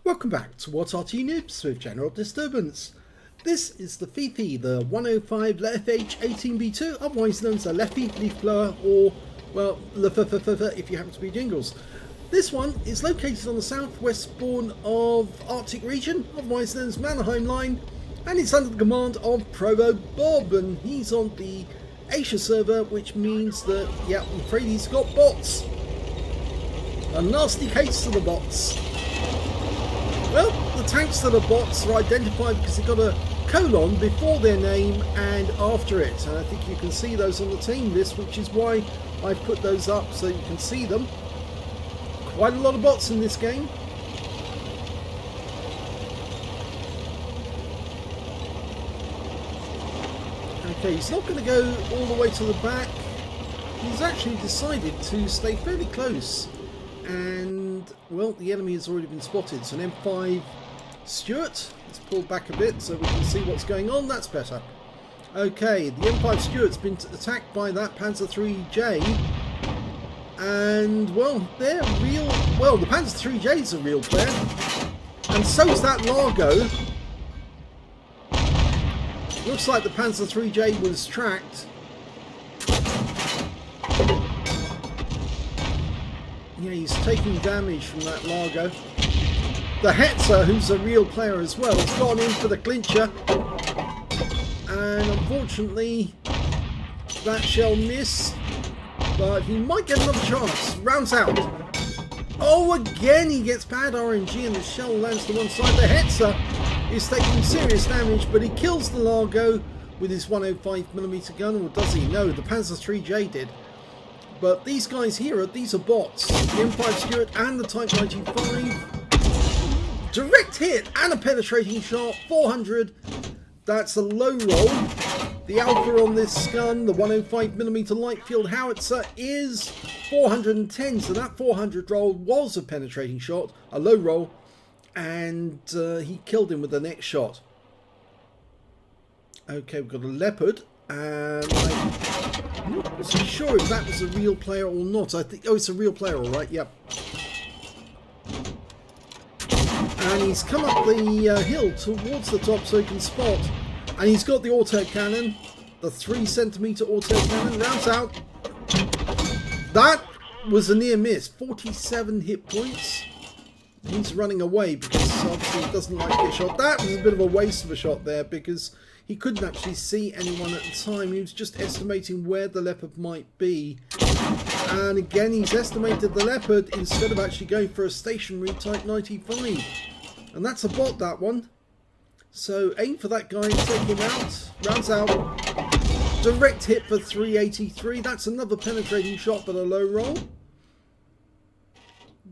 Welcome back to What's Arty Noobs with General Disturbance. This is the Fifi, the 105 leFH18B2, otherwise known as a leFH leaf blower, or, well, leFH if you happen to be jingles. This one is located on the southwest spawn of Arctic region, otherwise known as Mannerheim Line, and it's under the command of ProvoBob, and he's on the Asia server, which means that, yeah, I'm afraid he's got bots. A nasty case of the bots. Well, the tanks that are bots are identified because they've got a colon before their name and after it. And I think you can see those on the team list, which is why I put those up so you can see them. Quite a lot of bots in this game. Okay, he's not going to go all the way to the back. He's actually decided to stay fairly close. And, well, the enemy has already been spotted. So an M5 Stuart. Let's pull back a bit so we can see what's going on. That's better. Okay, the M5 Stuart's been attacked by that Panzer IIIJ. And, well, they're real. Well, the Panzer IIIJ is a real player. And so is that Largo. Looks like the Panzer IIIJ was tracked. Yeah, he's taking damage from that Largo. The Hetzer, who's a real player as well, has gone in for the clincher. And unfortunately, that shell missed. But he might get another chance. Rounds out. Oh, again he gets bad RNG and the shell lands to one side. The Hetzer is taking serious damage, but he kills the Largo with his 105mm gun. Or does he? No, the Panzer IIIJ did. But these guys here, these are bots. The M5 Stuart and the Type 95. Direct hit and a penetrating shot. 400. That's a low roll. The alpha on this gun, the 105mm light field howitzer, is 410. So that 400 roll was a penetrating shot, a low roll. And he killed him with the next shot. Okay, we've got a Leopard. And I'm not so sure if that was a real player or not. I think, oh, it's a real player, all right. Yep. And he's come up the hill towards the top so he can spot. And he's got the autocannon, the 3cm autocannon. Rounds out. That was a near miss. 47 hit points. He's running away because obviously he doesn't like to get shot. That was a bit of a waste of a shot there because he couldn't actually see anyone at the time. He was just estimating where the Leopard might be. And again, he's estimated the Leopard instead of actually going for a stationary Type 95. And that's a bot, that one. So aim for that guy and take him out. Rounds out. Direct hit for 383. That's another penetrating shot, but a low roll.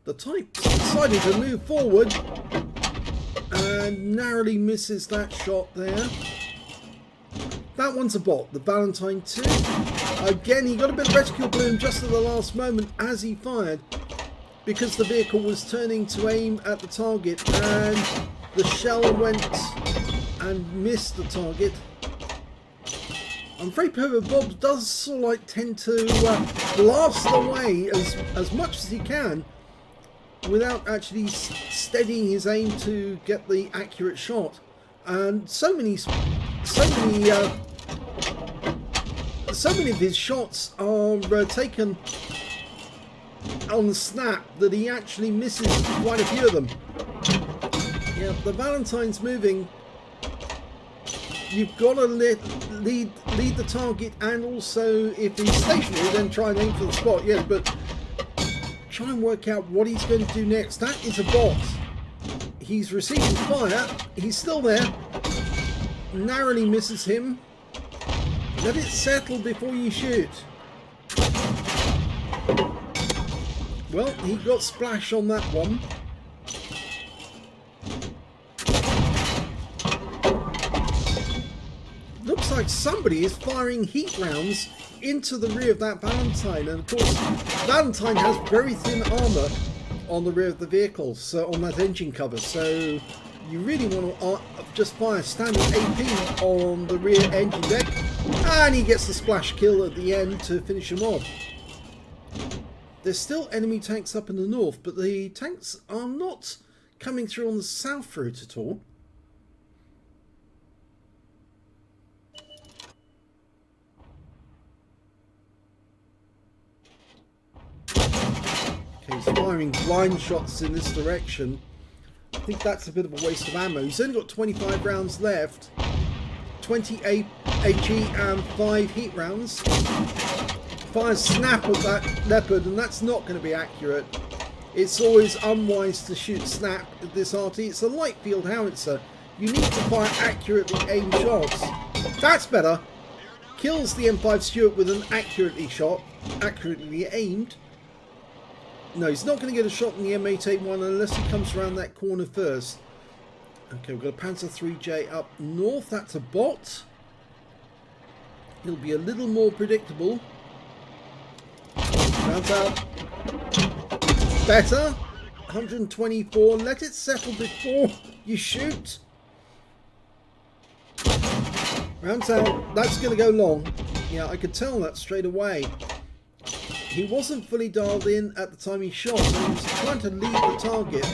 The Type decided to move forward and narrowly misses that shot there. That one's a bot, the Valentine 2. Again, he got a bit of reticule bloom just at the last moment as he fired because the vehicle was turning to aim at the target and the shell went and missed the target. I'm afraid ProvoBob does sort of like tend to blast away as much as he can without actually steadying his aim to get the accurate shot. And so many of his shots are taken on the snap that he actually misses quite a few of them. Yeah, the Valentine's moving. You've got to lead the target, and also if he's stationary, then try and aim for the spot. Yes, but try and work out what he's going to do next. That is a bot. He's receiving fire. He's still there. Narrowly misses him. Let it settle before you shoot. Well, he got splash on that one. Looks like somebody is firing heat rounds into the rear of that Valentine. And of course, Valentine has very thin armour on the rear of the vehicle, so on that engine cover. So you really want to just fire standard AP on the rear engine deck, and he gets the splash kill at the end to finish him off. There's still enemy tanks up in the north, but the tanks are not coming through on the south route at all. Okay, he's firing blind shots in this direction. I think that's a bit of a waste of ammo. He's only got 25 rounds left. 20 HE and 5 heat rounds. Fires snap at that leopard, and that's not going to be accurate. It's always unwise to shoot snap at this Arty. It's a light field howitzer. You need to fire accurately aimed shots. That's better. Kills the M5 Stuart with an accurately aimed. No, he's not going to get a shot in the M8A1 unless he comes around that corner first. Okay, we've got a Panzer 3J up north. That's a bot. He'll be a little more predictable. Rounds out. Better. 124. Let it settle before you shoot. Rounds out. That's going to go long. Yeah, I could tell that straight away. He wasn't fully dialed in at the time he shot, so he was trying to lead the target.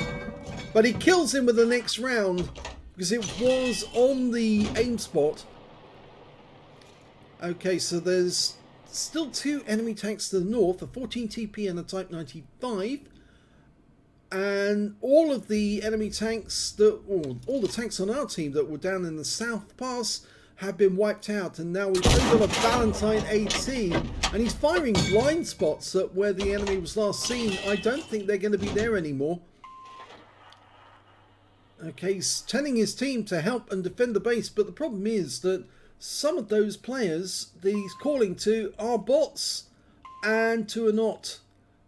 But he kills him with the next round because it was on the aim spot. Okay, so there's still 2 enemy tanks to the north, a 14 TP and a Type 95. And all of the enemy tanks, all the tanks on our team that were down in the South Pass have been wiped out, and now we've only got a Valentine AT, and he's firing blind spots at where the enemy was last seen. I don't think they're going to be there anymore. Okay, he's telling his team to help and defend the base, but the problem is that some of those players that he's calling to are bots, and 2 are not.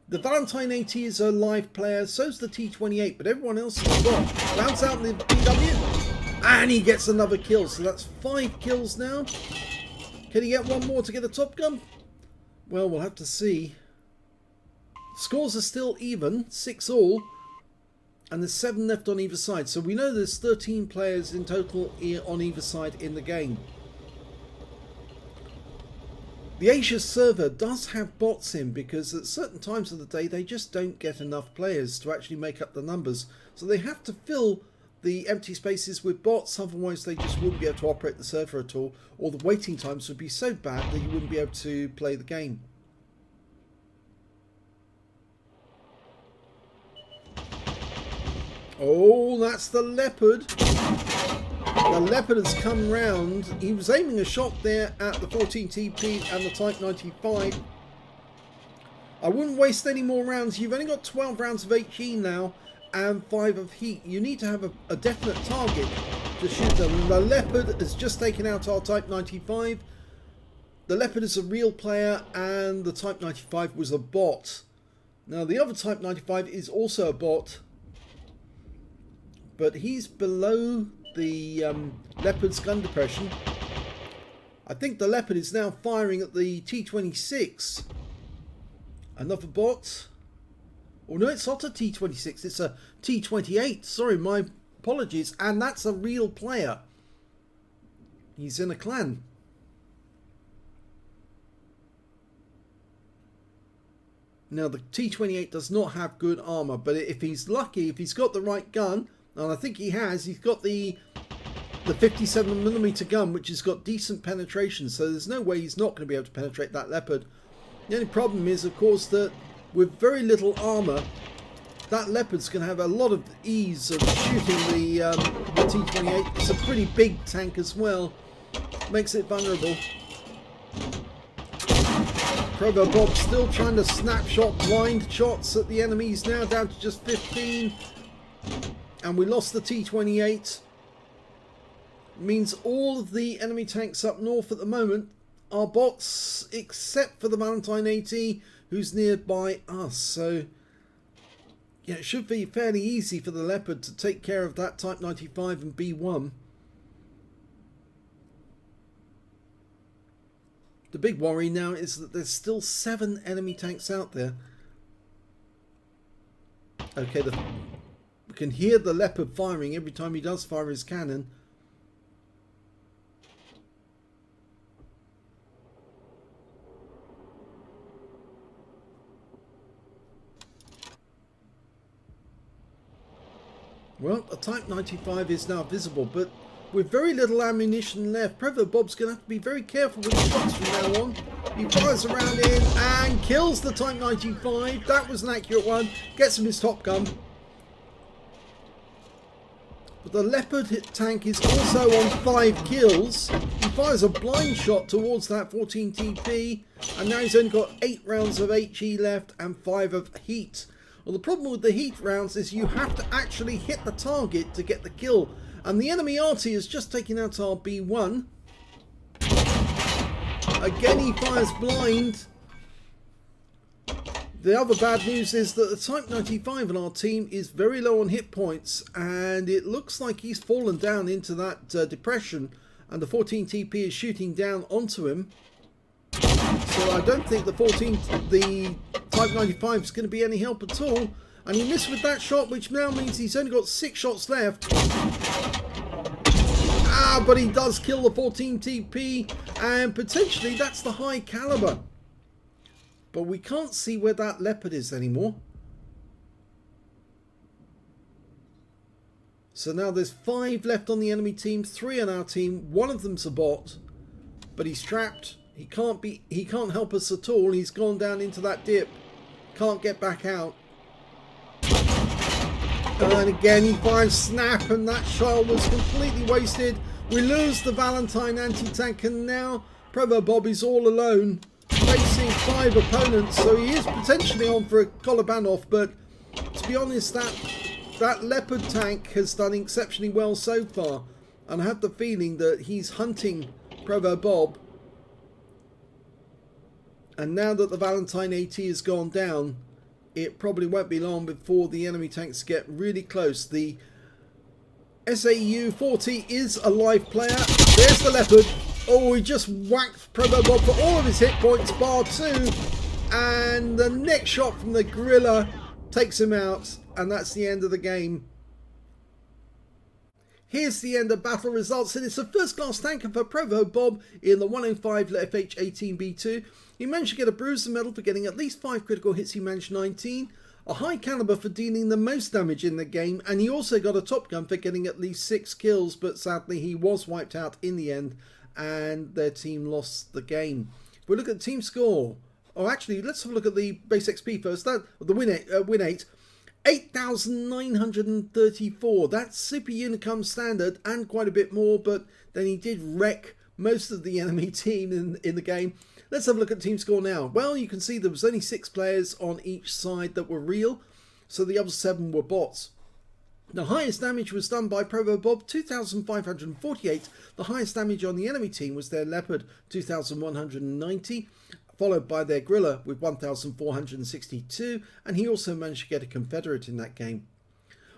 The Valentine AT is a live player, so's the T28, but everyone else is a bot. Rounds out in the PW. And he gets another kill, so that's 5 kills now. Can he get one more to get a Top Gun? Well, we'll have to see. Scores are still even, 6 all. And there's 7 left on either side. So we know there's 13 players in total on either side in the game. The Asia server does have bots in because at certain times of the day they just don't get enough players to actually make up the numbers. So they have to fill the empty spaces with bots, otherwise they just wouldn't be able to operate the server at all, or the waiting times would be so bad that you wouldn't be able to play the game. Oh, that's the Leopard. The Leopard has come round. He was aiming a shot there at the 14 TP and the Type 95. I wouldn't waste any more rounds. You've only got 12 rounds of HE now and 5 of heat. You need to have a definite target to shoot them. And the Leopard has just taken out our Type 95. The Leopard is a real player and the Type 95 was a bot. Now the other Type 95 is also a bot, but he's below the Leopard's gun depression. I think the Leopard is now firing at the T26. Another bot. Oh no, it's not a T26, it's a T28. Sorry, my apologies. And that's a real player. He's in a clan. Now the T28 does not have good armor, but if he's lucky, if he's got the right gun, and I think he has, he's got the 57mm gun, which has got decent penetration, so there's no way he's not going to be able to penetrate that Leopard. The only problem is, of course, that with very little armor, that Leopard's going to have a lot of ease of shooting the T28. It's a pretty big tank as well. Makes it vulnerable. ProvoBob still trying to snapshot blind shots at the enemies, now down to just 15. And we lost the T28. Means all of the enemy tanks up north at the moment are bots, except for the Valentine AT, who's nearby us. So yeah, it should be fairly easy for the Leopard to take care of that Type 95 and B1. The big worry now is that there's still 7 enemy tanks out there. Okay, we can hear the Leopard firing every time he does fire his cannon. Well, a Type 95 is now visible, but with very little ammunition left, ProvoBob's going to have to be very careful with his shots from now on. He fires around in and kills the Type 95. That was an accurate one. Gets him his top gun. But the Leopard tank is also on 5 kills. He fires a blind shot towards that 14 TP, and now he's only got 8 rounds of HE left and 5 of heat. Well, the problem with the heat rounds is you have to actually hit the target to get the kill. And the enemy Arty has just taken out our B1. Again, he fires blind. The other bad news is that the Type 95 on our team is very low on hit points, and it looks like he's fallen down into that depression, and the 14 TP is shooting down onto him. So I don't think the Type 95 is going to be any help at all. And he missed with that shot, which now means he's only got 6 shots left. But he does kill the 14 TP, and potentially that's the high caliber. But we can't see where that Leopard is anymore. So now there's 5 left on the enemy team, 3 on our team. One of them's a bot, but he's trapped. He can't help us at all. He's gone down into that dip. Can't get back out. And again he fires snap, and that shot was completely wasted. We lose the Valentine anti-tank, and now ProvoBob is all alone, facing 5 opponents, so he is potentially on for a Kolobanov, but to be honest, that Leopard tank has done exceptionally well so far, and I have the feeling that he's hunting ProvoBob. And now that the Valentine AT has gone down, it probably won't be long before the enemy tanks get really close. The SAU-40 is a live player. There's the Leopard. Oh, he just whacked ProvoBob for all of his hit points, bar 2. And the next shot from the Gorilla takes him out. And that's the end of the game. Here's the end of battle results. And it's a first-class tanker for ProvoBob in the 105 leFH18B2. He managed to get a Bruiser medal for getting at least 5 critical hits. He managed 19. A high caliber for dealing the most damage in the game. And he also got a Top Gun for getting at least 6 kills. But sadly, he was wiped out in the end. And their team lost the game. If we look at team score. Oh, actually, let's have a look at the base XP first. The win 8. 8,934. That's Super Unicum standard and quite a bit more. But then he did wreck most of the enemy team in the game. Let's have a look at team score now. Well, you can see there was only 6 players on each side that were real, so the other 7 were bots. The highest damage was done by ProvoBob, 2,548. The highest damage on the enemy team was their Leopard, 2,190, followed by their Gorilla with 1,462, and he also managed to get a Confederate in that game.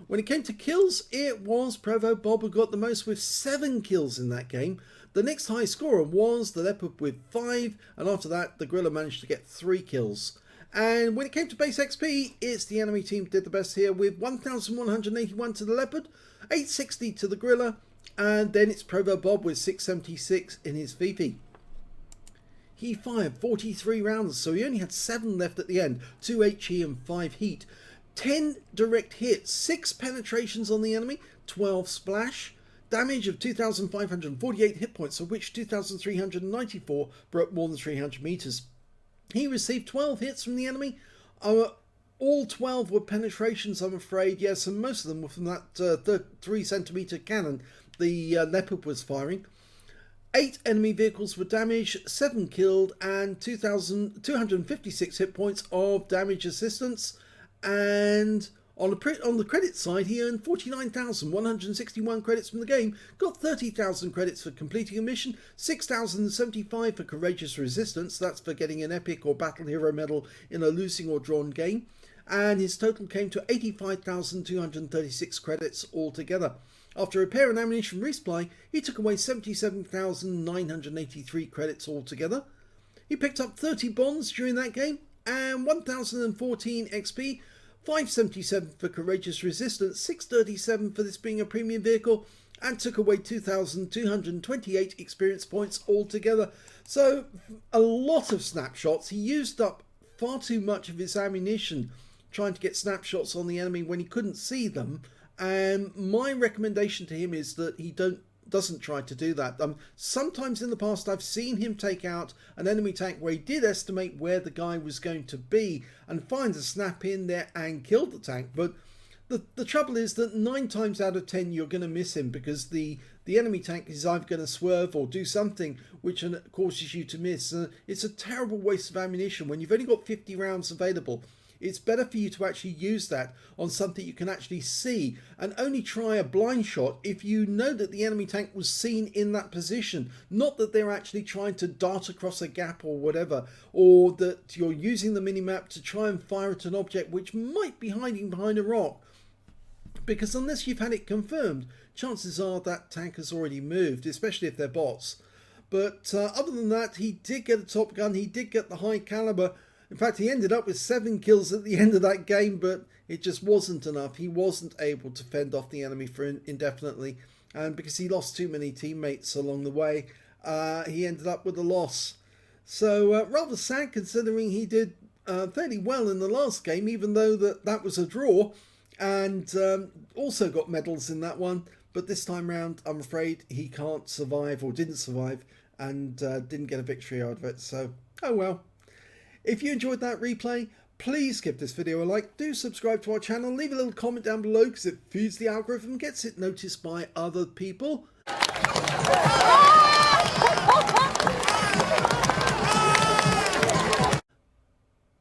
When it came to kills, it was ProvoBob who got the most with 7 kills in that game. The next high scorer was the Leopard with 5, and after that the Gorilla managed to get 3 kills. And when it came to base XP, it's the enemy team did the best here with 1,181 to the Leopard, 860 to the Gorilla, and then it's ProvoBob with 676 in his Fifi. He fired 43 rounds, so he only had 7 left at the end, 2 HE and 5 heat. 10 direct hits, 6 penetrations on the enemy, 12 splash, damage of 2,548 hit points, of which 2,394 broke more than 300 meters. He received 12 hits from the enemy. All 12 were penetrations, I'm afraid. Yes, and most of them were from that 3-centimeter cannon the Leopard was firing. 8 enemy vehicles were damaged, 7 killed, and 2,256 hit points of damage assistance. And on the credit side, he earned 49,161 credits from the game, got 30,000 credits for completing a mission, 6,075 for courageous resistance, that's for getting an epic or battle hero medal in a losing or drawn game, and his total came to 85,236 credits altogether. After repair and ammunition resupply, he took away 77,983 credits altogether. He picked up 30 bonds during that game, and 1,014 XP, 577 for courageous resistance, 637 for this being a premium vehicle, and took away 2,228 experience points altogether. So a lot of snapshots. He used up far too much of his ammunition trying to get snapshots on the enemy when he couldn't see them, And my recommendation to him is that he doesn't try to do that. Sometimes in the past I've seen him take out an enemy tank where he did estimate where the guy was going to be and find a snap in there and kill the tank. But the trouble is that 9 times out of 10 you're going to miss him, because the enemy tank is either going to swerve or do something which causes you to miss. It's a terrible waste of ammunition when you've only got 50 rounds available. It's better for you to actually use that on something you can actually see, and only try a blind shot if you know that the enemy tank was seen in that position, not that they're actually trying to dart across a gap or whatever, or that you're using the minimap to try and fire at an object which might be hiding behind a rock. Because unless you've had it confirmed, chances are that tank has already moved, especially if they're bots. But other than that, he did get a top gun, he did get the high caliber. In fact, he ended up with 7 kills at the end of that game, but it just wasn't enough. He wasn't able to fend off the enemy for indefinitely, and because he lost too many teammates along the way, he ended up with a loss. So rather sad, considering he did fairly well in the last game, even though that was a draw, and also got medals in that one. But this time round, I'm afraid he can't survive, or didn't survive, and didn't get a victory out of it. So, oh well. If you enjoyed that replay, please give this video a like, do subscribe to our channel, leave a little comment down below because it feeds the algorithm and gets it noticed by other people.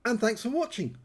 And thanks for watching.